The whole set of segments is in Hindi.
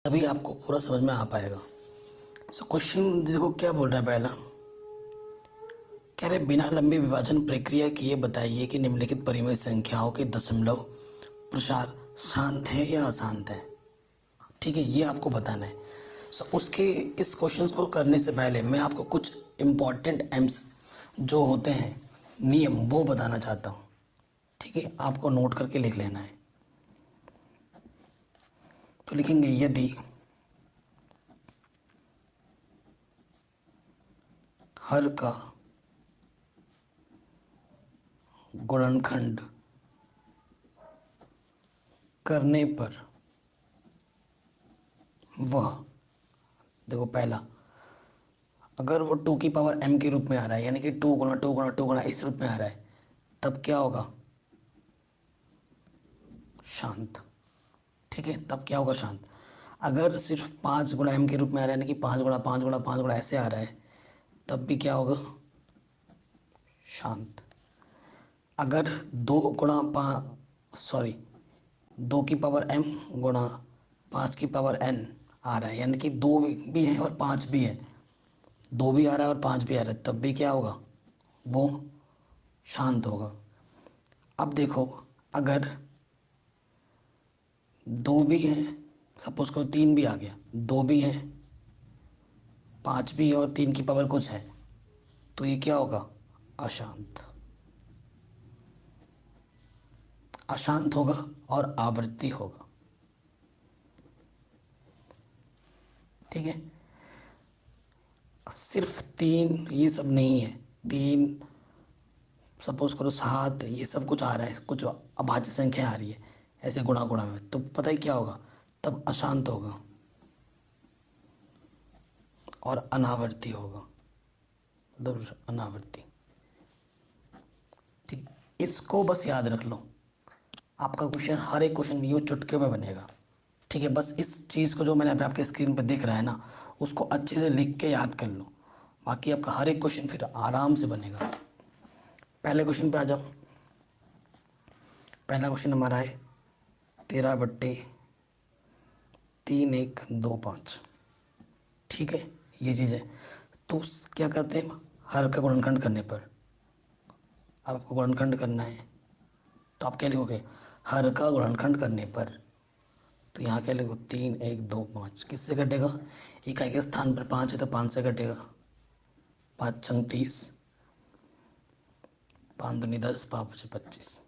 तभी आपको पूरा समझ में आ पाएगा। सो क्वेश्चन देखो क्या बोल रहा है पहला। कह रहे बिना लंबी विभाजन प्रक्रिया की ये बताइए कि निम्नलिखित परिमेय संख्याओं के दशमलव प्रसार शांत है या अशांत है। ठीक है, ये आपको बताना है। सो उसके इस क्वेश्चन को करने से पहले मैं आपको कुछ इम्पॉर्टेंट एम्स जो होते हैं नियम वो बताना चाहता हूँ। ठीक है, आपको नोट करके लिख लेना है। तो लिखेंगे यदि हर का गुणनखंड करने पर वह, देखो पहला, अगर वो 2 की पावर m के रूप में आ रहा है यानी कि 2 गुणा 2 गुणा 2 गुणा इस रूप में आ रहा है, तब क्या होगा? शांत। ठीक है, तब क्या होगा? शांत। अगर सिर्फ 5 गुणा m के रूप में आ रहा है यानी कि 5 गुणा 5 गुणा 5 गुणा ऐसे आ रहा है, तब भी क्या होगा? शांत। अगर 2 गुणा 5 सॉरी 2 की पावर m गुणा 5 की पावर n आ रहा है यानी कि 2 भी है और 5 भी है, 2 भी आ रहा है और 5 भी आ रहा है, तब भी क्या होगा? वो शांत होगा। अब देखो, अगर 2 भी है, सपोज करो 3 भी आ गया, 2 भी है, 5 भी है और 3 की पावर कुछ है, तो ये क्या होगा? अशांत। अशांत होगा और आवृत्ति होगा। ठीक है, सिर्फ 3 ये सब नहीं है, 3 सपोज करो 7 ये सब कुछ आ रहा है, कुछ अभाज्य संख्या आ रही है ऐसे गुणा गुणा में, तो पता ही क्या होगा? तब अशांत होगा और अनावर्ती होगा, मतलब अनावर्ती। ठीक, इसको बस याद रख लो। आपका क्वेश्चन, हर एक क्वेश्चन यूँ चुटकियों में बनेगा। ठीक है, बस इस चीज़ को जो मैंने अभी आपके स्क्रीन पर दिख रहा है ना, उसको अच्छे से लिख के याद कर लो, बाकी आपका हर एक क्वेश्चन फिर आराम से बनेगा। पहले क्वेश्चन पे आ जाओ। पहला क्वेश्चन हमारा है 13/3 1 2 5। ठीक है, ये चीज़ है। तो क्या कहते हैं? हर का गुणनखंड करने पर, अब आपको गुणनखंड करना है, तो आप क्या लिखोगे? हर का गुणनखंड करने पर, तो यहाँ क्या लिखो? 3 1 2 5 किससे कटेगा? इकाई के स्थान पर 5 है तो 5 से कटेगा, 5 × 30, 5 × 10 5 × 25,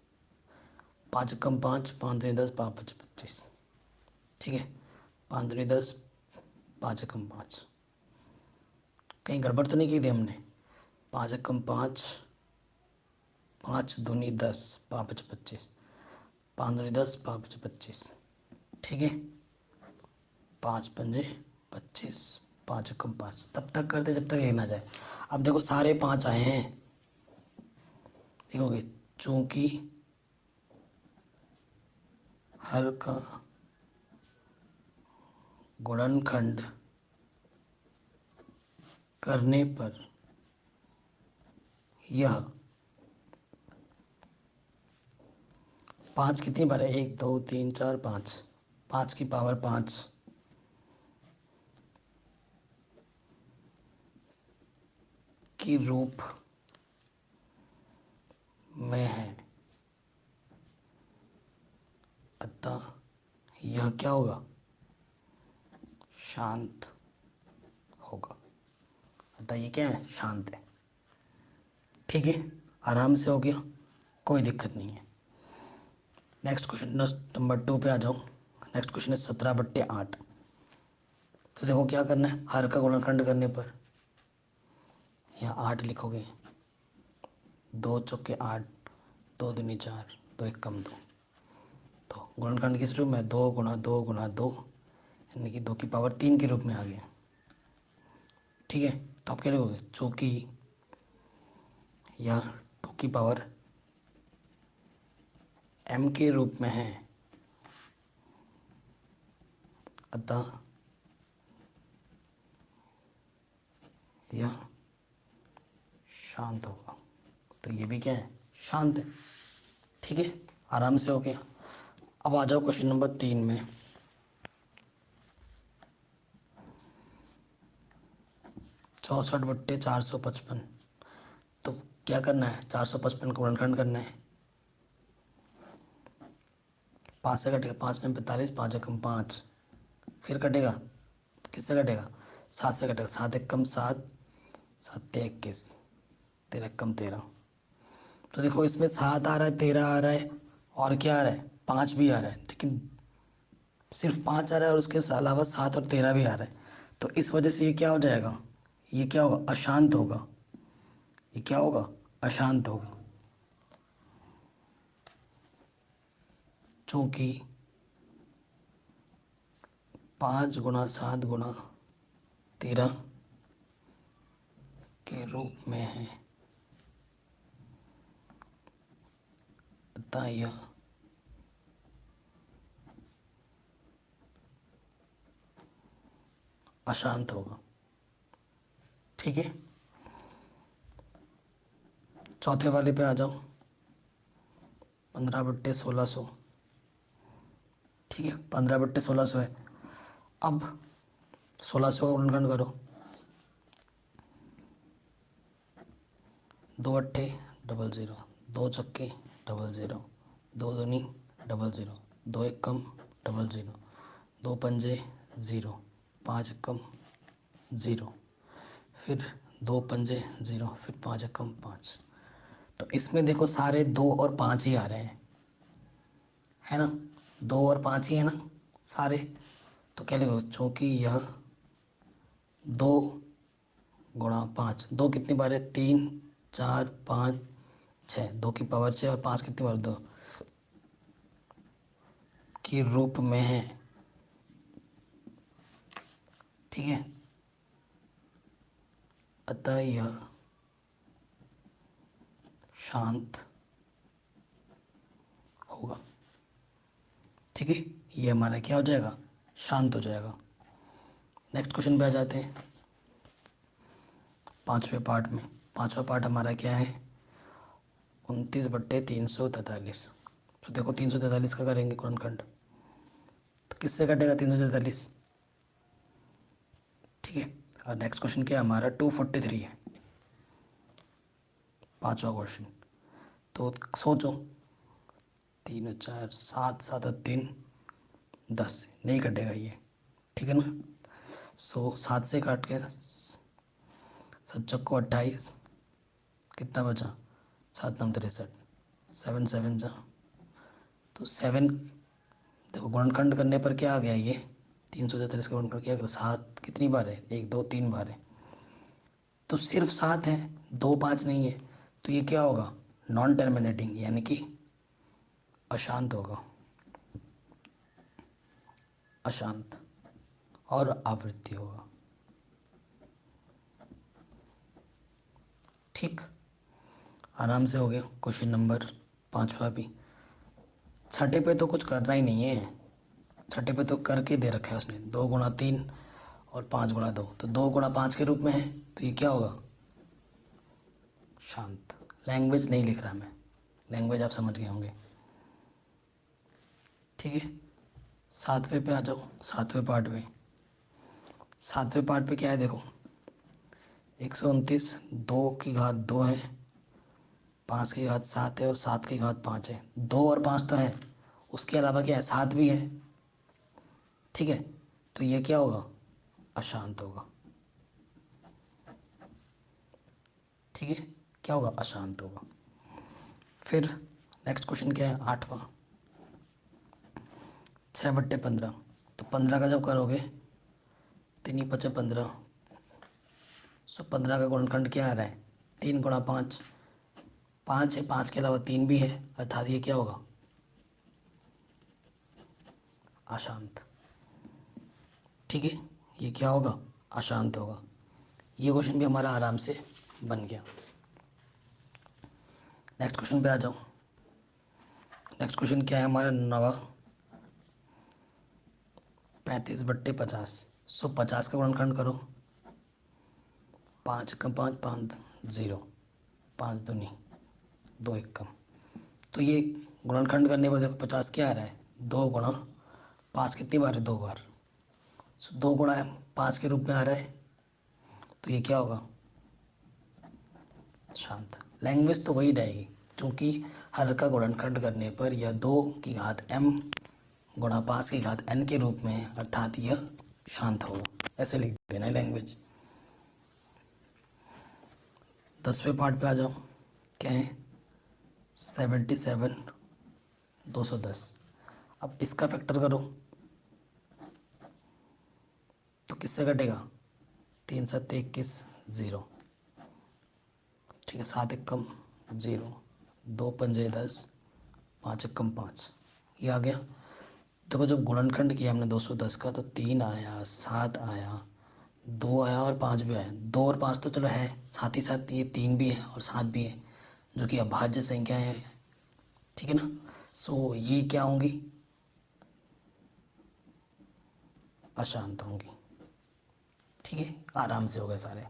5 × 5 5 × 10 5 × 25। ठीक है, 5 × 10 5 × 5, कहीं गड़बड़ तो नहीं की थी हमने? 5 × 5 5 × 2 = 10 5 × 25, 5 × 10 5 × 25। ठीक है, 5 × 5 = 25, 5 × 5 तब तक करते जब तक एक ना जाए। अब देखो सारे 5 आए हैं, देखोगे चूंकि हर का गुणनखंड करने पर यह 5 कितनी बार है? 1 2 3 4 5, 5 की पावर 5 की रूप में है, अतः यह क्या होगा? शांत होगा। अतः ये क्या है? शांत है। ठीक है, आराम से हो गया, कोई दिक्कत नहीं है। नेक्स्ट क्वेश्चन नंबर 2 पे आ जाओ। नेक्स्ट क्वेश्चन है 17/8। तो देखो क्या करना है, हर का गुणनखंड करने पर यहाँ 8 लिखोगे, 2 चौके 8, 2 दूनी 4, 2 1 कम 2। तो गुणनखंड किस रूप में? 2 × 2 × 2 यानी कि 2 की पावर 3 के रूप में आ गया। ठीक है, तो आप क्या लिखोगे? चूँकि यह 2 की पावर m के रूप में है, अतः यह शांत होगा। तो ये भी क्या है? शांत है। ठीक है, आराम से हो गया। अब आ जाओ क्वेश्चन नंबर 3 में। 64/455। तो क्या करना है, 455 को गुणनखंड करना है। 5 से कटेगा, 5 में 45, 5 एकम 5, फिर कटेगा, किससे कटेगा, 7 से कटेगा, 7 एकम 7, 7 21, 13 एकम 13। तो देखो इसमें 7 आ रहा है, 13 आ रहा है, और क्या आ रहा है, 5 भी आ रहा है, लेकिन सिर्फ 5 आ रहा है और उसके अलावा 7 और 13 भी आ रहा है। तो इस वजह से ये क्या हो जाएगा, ये क्या होगा, अशांत होगा। ये क्या होगा, अशांत होगा। चूंकि 5 गुणा 7 गुणा 13 के रूप में है, अतः यह अशांत होगा। ठीक है, चौथे वाले पे आ जाओ, 15/1600। ठीक है, 15/1600 है। अब 1600 का गुणनखंड करो, 2 अट्ठे 00, 2 छक्के 00, 2 दूनी 00, 2 एकम 00, 2 पंजे 0, 5 एकम 0, फिर 2 पंजे 0, फिर 5 एकम 5। तो इसमें देखो सारे 2 और 5 ही आ रहे हैं, है ना, 2 और 5 ही है ना सारे। तो क्या लिखो, चूँकि यह 2 गुणा 5, 2 कितनी बार है, 3 4 5 6, 2 की पावर 6, और 5 कितनी बार, 2 के रूप में है। ठीक है, अतः यह शांत होगा। ठीक है, ये हमारा क्या हो जाएगा, शांत हो जाएगा। नेक्स्ट क्वेश्चन पे आ जाते हैं, पांचवें पार्ट में। पांचवा पार्ट हमारा क्या है, 29/343। तो देखो 343 का करेंगे गुणनखंड, तो किससे कटेगा 343। ठीक है, और नेक्स्ट क्वेश्चन क्या है हमारा, 243 है, पांचवा क्वेश्चन। तो सोचो, 3 4 7, 7 और 3 10, नहीं कटेगा ये। ठीक है ना, 7 से काट के 7 चौको 28, कितना बचा, 7 9 63, 7 7 जा, तो 7, देखो गुणनखंड करने पर क्या आ गया, ये 343 का गुणनखंड क्या करो, 7 कितनी बार है, 1 2 3 बार है, तो सिर्फ 7 है, 2 5 नहीं है। तो ये क्या होगा, नॉन टर्मिनेटिंग, यानी कि अशांत होगा, अशांत, और आवृत्ति होगा। ठीक, आराम से हो गया क्वेश्चन नंबर 5वां भी। छठे पे तो कुछ करना ही नहीं है, छठे पे तो करके दे रखा है उसने, 2 गुणा 3 और 5 गुणा 2, तो 2 गुणा 5 के रूप में है, तो ये क्या होगा, शांत। लैंग्वेज नहीं लिख रहा मैं, लैंग्वेज आप समझ गए होंगे। ठीक है, सातवें पे आ जाओ, सातवें पार्ट में। सातवें पार्ट पे क्या है देखो, 129, 2 की घात 2 है, 5 की घात 7 है, और 7 की घात 5 है। 2 और 5 तो है, उसके अलावा क्या है, 7 भी है। ठीक है, तो ये क्या होगा, अशांत होगा। ठीक है, क्या होगा, अशांत होगा। फिर नेक्स्ट क्वेश्चन क्या है, 8वां, 6/15। तो 15 का जब करोगे, 3 5 15, 15 का गुणनखंड क्या आ रहा है, 3 गुणा 5, 5 है, 5 के अलावा 3 भी है, अर्थात ये क्या होगा, अशांत। ठीक है, ये क्या होगा, अशांत होगा। ये क्वेश्चन भी हमारा आराम से बन गया। नेक्स्ट क्वेश्चन पे आ जाओ। नेक्स्ट क्वेश्चन क्या है हमारा, 9वां, 35/50। 50 का गुणनखंड करो, 5 का 5 5 0, 5 दूनी 2 एकम। तो ये गुणनखंड करने पर देखो 50 क्या आ रहा है, 2 गुणा 5 कितनी बार है, 2 बार। 2 गुणा 5 के रूप में आ रहा है, तो ये क्या होगा, शांत। लैंग्वेज तो वही रहेगी, क्योंकि हर का गुणनखंड करने पर यह 2 की घात m गुणा 5 की घात n के रूप में है, अर्थात यह शांत होगा। ऐसे लिख देना है लैंग्वेज। 10वें पार्ट पे आ जाओ। क्या है, 77 210। अब इसका फैक्टर करो तो किससे कटेगा, 3 7 21 0, ठीक है। 7 एकम 0, 2 पंजे 10, 5 एकम 5, ये आ गया। देखो जब गुणनखंड किया हमने 210 का तो 3 आया, 7 आया, 2 आया और 5 भी आया। 2 और 5 तो चलो है, साथ ही साथ ये 3 भी है और 7 भी है, जो कि अभाज्य संख्या है, ठीक है ना। सो ये क्या होंगी, अशांत होंगी, ठीक है। आराम से हो गए सारे।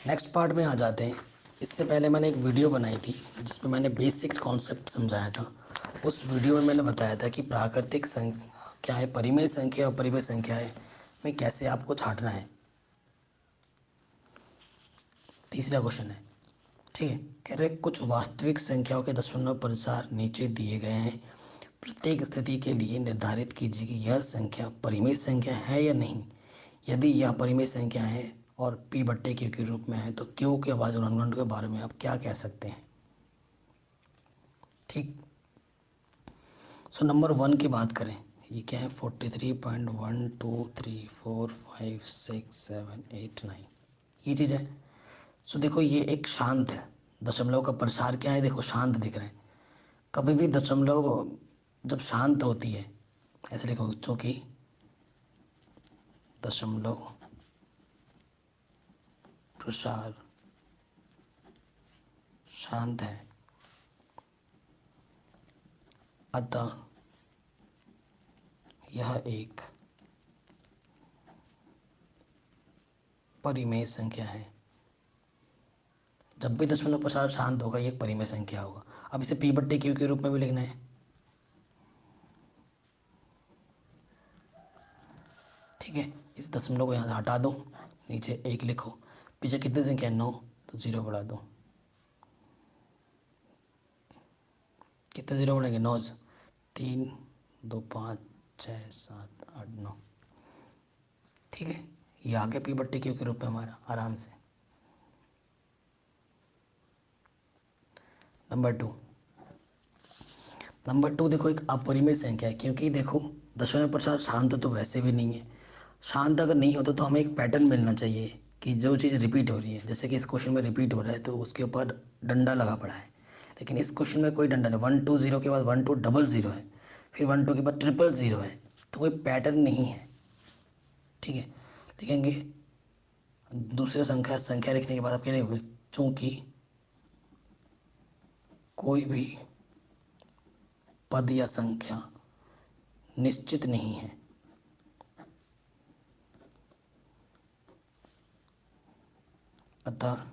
नेक्स्ट पार्ट में आ जाते हैं। इससे पहले मैंने एक वीडियो बनाई थी जिसमें मैंने बेसिक कॉन्सेप्ट समझाया था। उस वीडियो में मैंने बताया था कि प्राकृतिक संख्या क्या है, परिमेय संख्या और परिमेय संख्या है में कैसे आपको छांटना है। तीसरा क्वेश्चन है, ठीक है। कह रहे कुछ वास्तविक संख्याओं के दशमलव प्रसार नीचे दिए गए हैं, प्रत्येक स्थिति के लिए निर्धारित कीजिए कि यह संख्या परिमेय संख्या है या नहीं। यदि यह परिमेय संख्या है और p बट्टे q के रूप में है तो q के अभाज्य गुणनखंड के बारे में आप क्या कह सकते हैं, ठीक। सो नंबर 1 की बात करें, ये क्या है, 43.123456789, ये चीज़ है। सो देखो ये एक शांत है, दशमलव का प्रसार क्या है, देखो शांत दिख रहा है। कभी भी दशमलव जब शांत होती है, ऐसे लिखो, चूँकि दशमलव प्रसार शांत है, अतः यह एक परिमेय संख्या है। जब भी दशमलव प्रसार शांत होगा ये एक परिमेय संख्या होगा। अब इसे p बट्टे q के रूप में भी लिखना है, ठीक है। इस दशमलव को यहाँ से हटा दो, नीचे 1 लिखो, पीछे कितनी संख्या है, 9, तो 0 बढ़ा दो। कितने 0 बढ़ेंगे, 9, 3 2 5 6 7 8 9, ठीक है। ये आ गया p बट्टे q के रूप में हमारा, आराम से। नंबर टू देखो एक अपरिमेय संख्या है, क्योंकि देखो दशमलव प्रसार शांत तो वैसे भी नहीं है। शांत अगर नहीं होता तो हमें एक पैटर्न मिलना चाहिए कि जो चीज़ रिपीट हो रही है, जैसे कि इस क्वेश्चन में रिपीट हो रहा है तो उसके ऊपर डंडा लगा पड़ा है, लेकिन इस क्वेश्चन में कोई डंडा नहीं। 1 2 0 के बाद 1 2 डबल 0 है, फिर 1 2 के बाद ट्रिपल 0 है, तो कोई पैटर्न नहीं है, ठीक है। लिखेंगे दूसरे संख्या लिखने के बाद आप क्या लिखोगे, चूँकि कोई भी पद या संख्या निश्चित नहीं है, अतः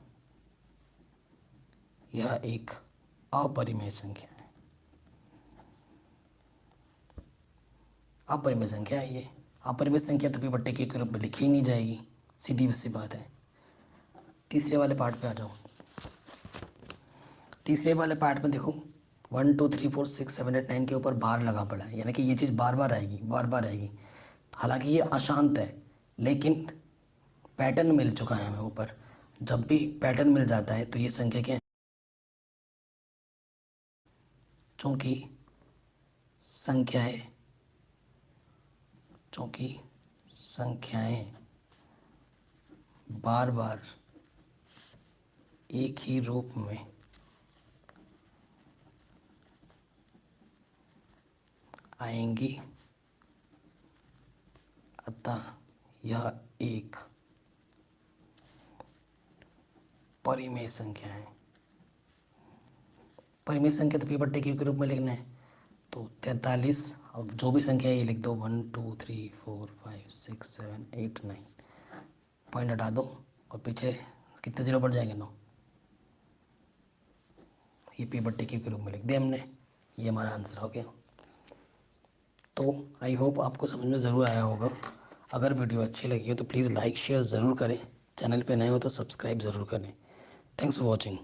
यह एक अपरिमेय संख्या है। अपरिमेय संख्या है ये। अपरिमेय संख्या तो p बट्टे q के रूप में लिखी ही नहीं जाएगी, सीधी सी बात है। तीसरे वाले पार्ट पे आ जाओ। तीसरे वाले पार्ट में देखो 1 2 3 4 6 7 8 9 के ऊपर बार लगा पड़ा है, यानी कि ये चीज़ बार बार आएगी, बार बार आएगी। हालांकि ये अशांत है, लेकिन पैटर्न मिल चुका है हमें ऊपर। जब भी पैटर्न मिल जाता है तो ये संख्या क्या है, चूँकि संख्याएं बार बार एक ही रूप में आएंगी, अतः यह एक परिमेय संख्या है। परिमेय संख्या तो p बट्टे q के रूप में लिखना है, तो 43, अब जो भी संख्या है ये लिख दो, 1 2 3 4 5 6 7 8 9, पॉइंट हटा दो और पीछे कितने 0 बढ़ जाएंगे, 9। ये p बट्टे q के रूप में लिख दिया हमने, ये हमारा आंसर हो गया। तो आई होप आपको समझ में ज़रूर आया होगा। अगर वीडियो अच्छी लगी हो तो प्लीज़ लाइक शेयर ज़रूर करें, चैनल पे नए हो तो सब्सक्राइब ज़रूर करें। Thanks for watching.